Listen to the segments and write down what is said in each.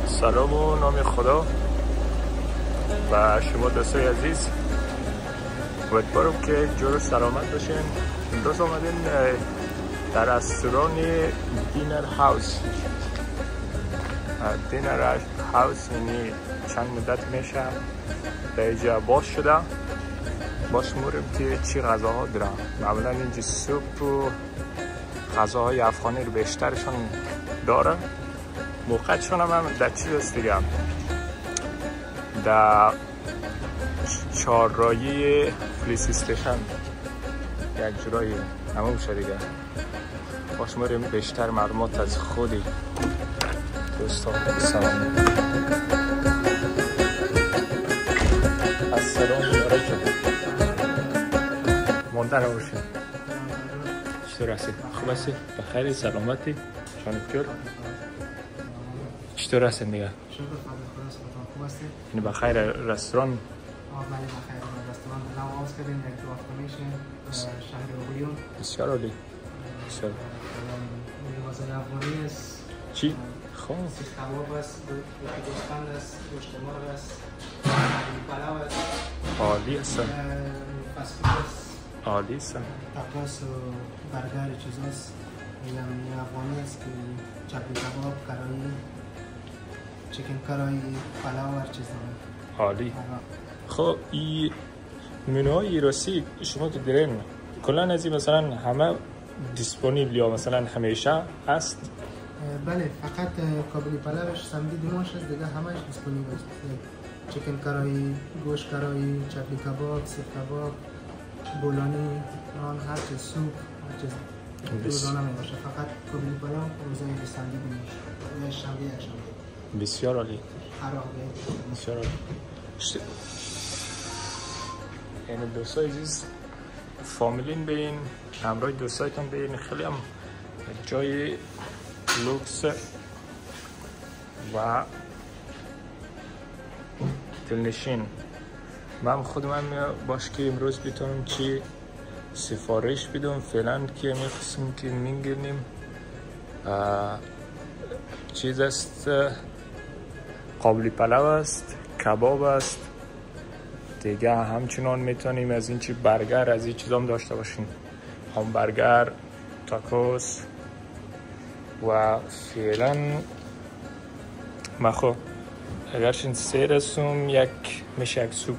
سلام و نام خدا و شما دوستای عزیز، امیدوارم که جور و سلامت باشین. امروز آمدیم در رستوران دینر هاوس. دینر هاوس یعنی چند مدت میشه در اینجا باز شده. باش موریم که چی غذاها دارن. معمولا اینجا سوپ و غذاهای افغانی رو بیشترشون داره. موقعشون هم در چیز است دیگه، در چهارراهی پلیس استیشن یک جورایی همه بشه دیگه. باش موریم بیشتر معلومات از خودی دوستان. سلام السلام علیکم. مانده نباشید. چطور هستید؟ خوب هستید؟ بخیر؟ سلامتی؟ شانکر؟ چطور هستید دیگه؟ شکر خدا خوب هستید؟ یعنی بخیر رستوران؟ بله بخیر رستوران نو آواز کردیم یک دو هفته میشه شهر اولیون. بسیار عالی. بسیار غذای افغانی است. چی؟ خب سیخ کباب است، گوشتبند است، گوشت مرغ است، پلاو است، عالی هستن. فست فود است، عالی هستن. تاکوس و برگر چیزاست. این افغانی است که چپلی کباب، کرایی، چیکن کرایی، پلاو هر چیز داره. عالی. خب این منوهای ایراسی شما که دیرین کلان از این مثلا همه دیسپونیبل یا مثلا همیشه است؟ بله، فقط کابلی پلاوش سمدی دیماش است، دیگه همش دیسپونیبل است. چیکن کرایی، گوشت کرایی، چپلی کباب، سیخ کباب، بولانی، نان، هر چیز، سوپ، هر چیز روزانه می باشه. فقط کابلی پلاو روزای سمدی دیماش یا شنبه یا شنبه. بسیار عالی. عراق بسیار عالی. یعنی دوستای عزیز فامیلین بین، همراه دوستایتون بین، خیلی هم جای لوکس و دلنشین. من خودم هم باش که امروز بتونم چی سفارش بدم. فعلا که میخواستم که میگیریم چیز است، قابلی پلاو است، کباب است دیگه. همچنان میتونیم از این چی برگر، از این چیزام داشته باشیم، همبرگر، تاکوس و فعلا ما خب اگرشین سیر هستم یک میشه یک سوپ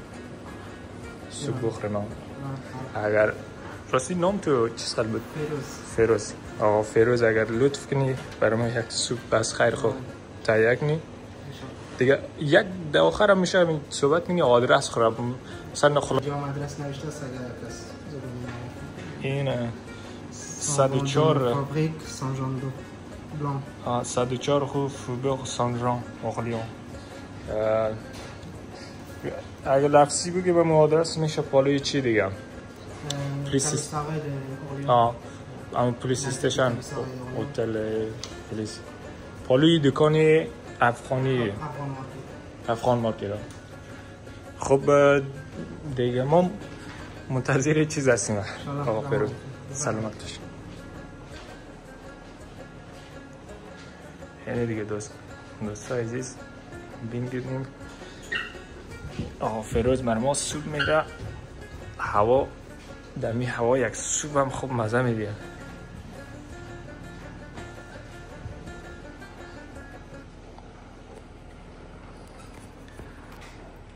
بخورم. اگر راستی نام تو چیز خیلی بود؟ فیروز. آقا فیروز اگر لطف کنی برای ما یک سوپ بس خیر. خب تا یک نی دیگه یک در آخر هم میشه همین صحبت میگه آدرس خورم مثلا نخلا جام آدرس نوشته است. اگر کس این 104 فابریک سان ژان دو بلان 104 خو فوبرگ سان ژان اورلیون. اگه لفظی بگی به ما آدرس میشه پالوی چی دیگه؟ پلیس پلیس استیشن، هتل پلیس، پالوی دکان افغانی، افغان مارکت. خب دیگه ما منتظر چیز هستیم. آقا فیروز سلامت باش. یعنی دیگه دوستای عزیز بینگیریم آقا فیروز بر ما سوپ میده. هوا در می هوا یک سوپ هم خوب مزه میده.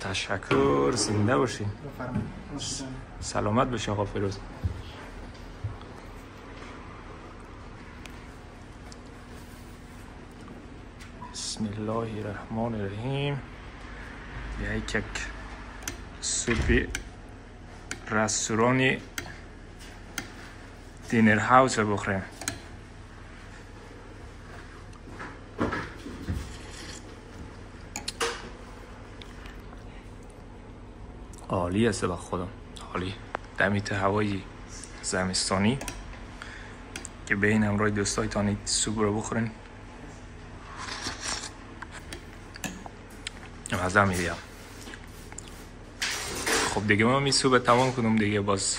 تشکر. زنده باشی. سلامت باشی آقا فیروز. بسم الله الرحمن الرحیم. یک سوپ رستورانی دینر هاوس بخوریم. عالی است به خدا، عالی. دمیت هوایی زمستانی که به این همراه دوستایتان سوپ رو بخورین مزه میدیم. خب دیگه ما می سوپ تمام کنم دیگه باز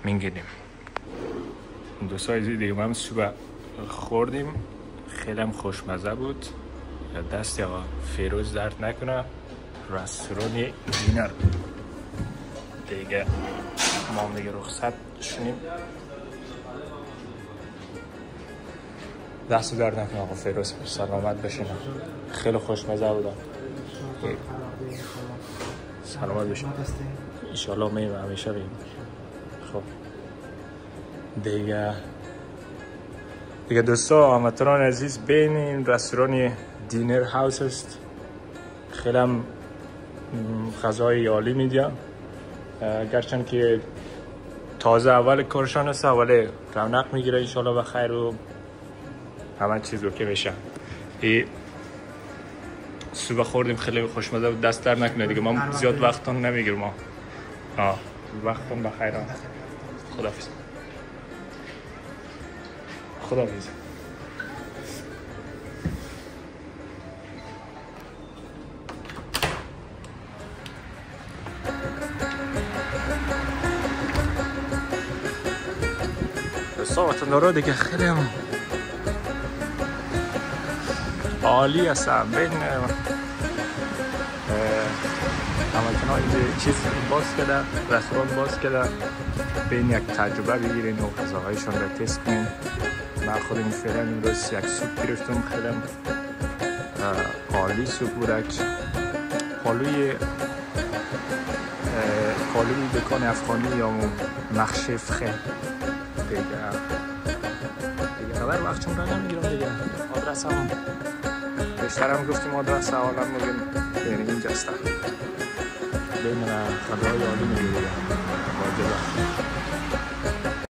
میگیریم. دوستای عزیز دیگه ما هم سوپ خوردیم، خیلی هم خوشمزه بود. دست آقا فیروز درد نکنه. رستوران دینر دیگه ما هم دیگه رخصت شونیم. دست درد نکنه آقا فیروز، سلامت بشین. خیلی خوشمزه بودم. سلامت بشین انشالله. میم همیشه بیم. خب دیگه دوستا هموطنان عزیز، بین این رستوران دینر هاوس است. خیلی هم غذای عالی میدیم، گرچند که تازه اول کارشان است، ولی رونق میگیره انشالله و خیر و همه چیز اوکی میشه. صبح خوردیم خیلی خوشمزه بود. دست در نکنه دیگه، ما زیاد وقتون نمیگیرم. وقتون بخیر. خداحافظ. خداحافظ. وطندارا دیگه خیلی هم عالی هستم. بین همکنها این چیز باز کرده، رستوران باز کرده، بین یک تجربه بگیرین و غذاهایشان را تست کنین. من خودم فعلا امروز یک سوپ گرفتم، خیلی عالی سوپ بودک. پالوی دکان افغانی یا نقشه فخه دیگه خبر وقت چون را نمیگیرم دیگه. آدرس هم بیشتر هم گفتیم، آدرس حالا میگیم یعنی اینجاست. بین خدای عالی میگیرم.